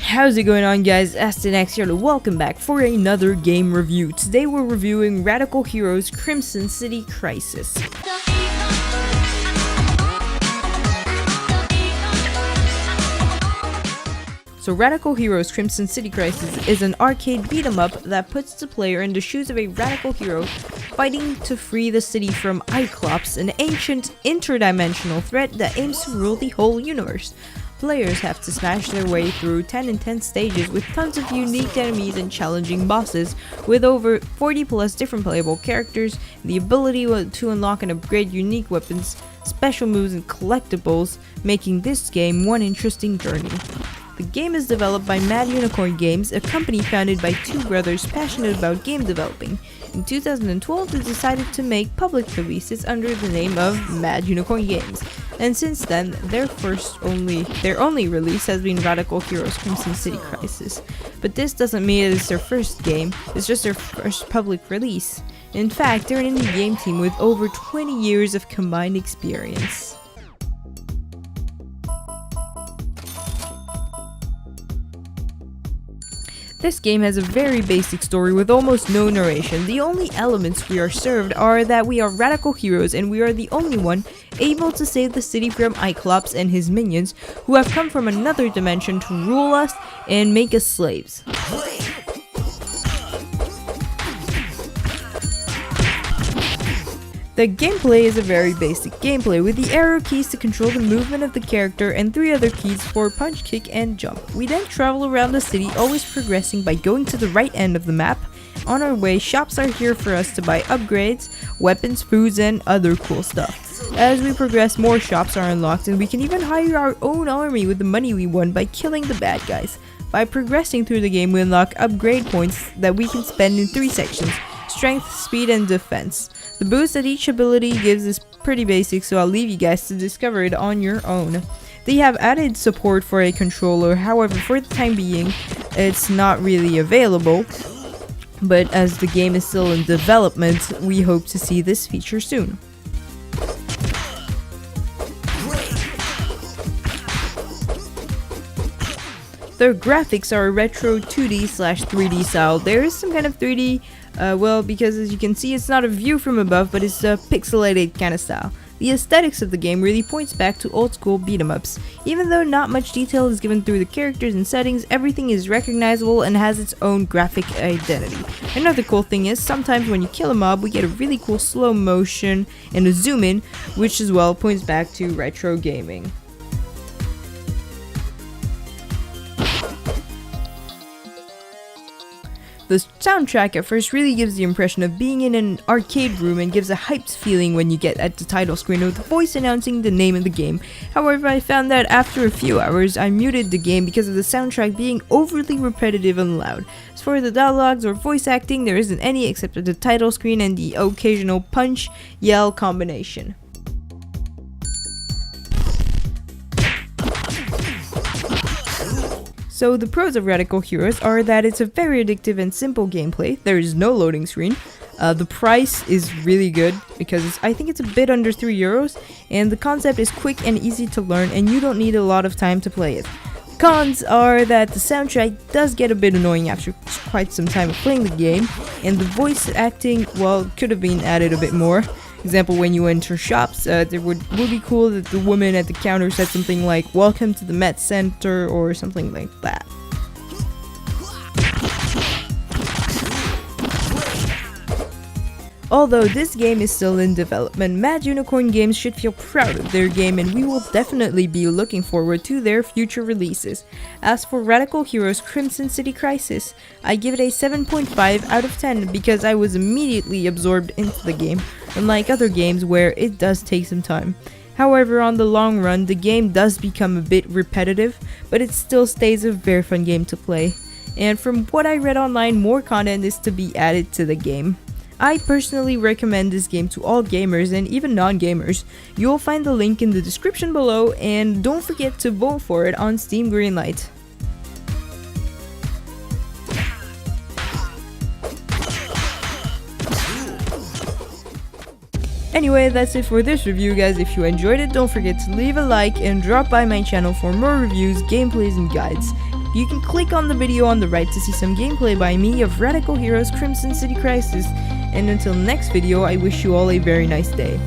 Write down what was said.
How's it going on, guys? Astinax here to welcome back for another game review. Today we're reviewing Radical Heroes Crimson City Crisis. So Radical Heroes Crimson City Crisis is an arcade beat-em-up that puts the player in the shoes of a radical hero fighting to free the city from Cyclops, an ancient interdimensional threat that aims to rule the whole universe. Players have to smash their way through 10 intense stages with tons of unique enemies and challenging bosses, with over 40 plus different playable characters, the ability to unlock and upgrade unique weapons, special moves and collectibles, making this game one interesting journey. The game is developed by Mad Unicorn Games, a company founded by two brothers passionate about game developing. In 2012, they decided to make public releases under the name of Mad Unicorn Games, and since then, their only release has been Radical Heroes Crimson City Crisis. But this doesn't mean it's their first game, it's just their first public release. In fact, they're an indie game team with over 20 years of combined experience. This game has a very basic story with almost no narration. The only elements we are served are that we are radical heroes and we are the only one able to save the city from Cyclops and his minions, who have come from another dimension to rule us and make us slaves. The gameplay is a very basic gameplay, with the arrow keys to control the movement of the character and 3 other keys for punch, kick, and jump. We then travel around the city, always progressing by going to the right end of the map. On our way, shops are here for us to buy upgrades, weapons, foods, and other cool stuff. As we progress, more shops are unlocked, and we can even hire our own army with the money we won by killing the bad guys. By progressing through the game, we unlock upgrade points that we can spend in 3 sections: strength, speed, and defense. The boost that each ability gives is pretty basic, so I'll leave you guys to discover it on your own. They have added support for a controller, however for the time being it's not really available, but as the game is still in development, we hope to see this feature soon. Their graphics are retro 2D/3D style. There is some kind of 3D, because as you can see, it's not a view from above, but it's a pixelated kind of style. The aesthetics of the game really points back to old school beat-em-ups. Even though not much detail is given through the characters and settings, everything is recognizable and has its own graphic identity. Another cool thing is, sometimes when you kill a mob, we get a really cool slow motion and a zoom in, which as well points back to retro gaming. The soundtrack at first really gives the impression of being in an arcade room and gives a hyped feeling when you get at the title screen with the voice announcing the name of the game. However, I found that after a few hours, I muted the game because of the soundtrack being overly repetitive and loud. As for the dialogues or voice acting, there isn't any except at the title screen and the occasional punch-yell combination. So the pros of Radical Heroes are that it's a very addictive and simple gameplay. There is no loading screen. The price is really good because I think it's a bit under €3, and the concept is quick and easy to learn, and you don't need a lot of time to play it. Cons are that the soundtrack does get a bit annoying after quite some time of playing the game, and the voice acting, well, could have been added a bit more. Example, when you enter shops, it would be cool that the woman at the counter said something like "Welcome to the Met Center" or something like that. Although this game is still in development, Mad Unicorn Games should feel proud of their game, and we will definitely be looking forward to their future releases. As for Radical Heroes Crimson City Crisis, I give it a 7.5 out of 10 because I was immediately absorbed into the game, unlike other games where it does take some time. However, on the long run, the game does become a bit repetitive, but it still stays a very fun game to play. And from what I read online, more content is to be added to the game. I personally recommend this game to all gamers and even non-gamers. You'll find the link in the description below, and don't forget to vote for it on Steam Greenlight. Anyway, that's it for this review, guys. If you enjoyed it, don't forget to leave a like and drop by my channel for more reviews, gameplays, and guides. You can click on the video on the right to see some gameplay by me of Radical Heroes Crimson City Crisis, and until next video, I wish you all a very nice day.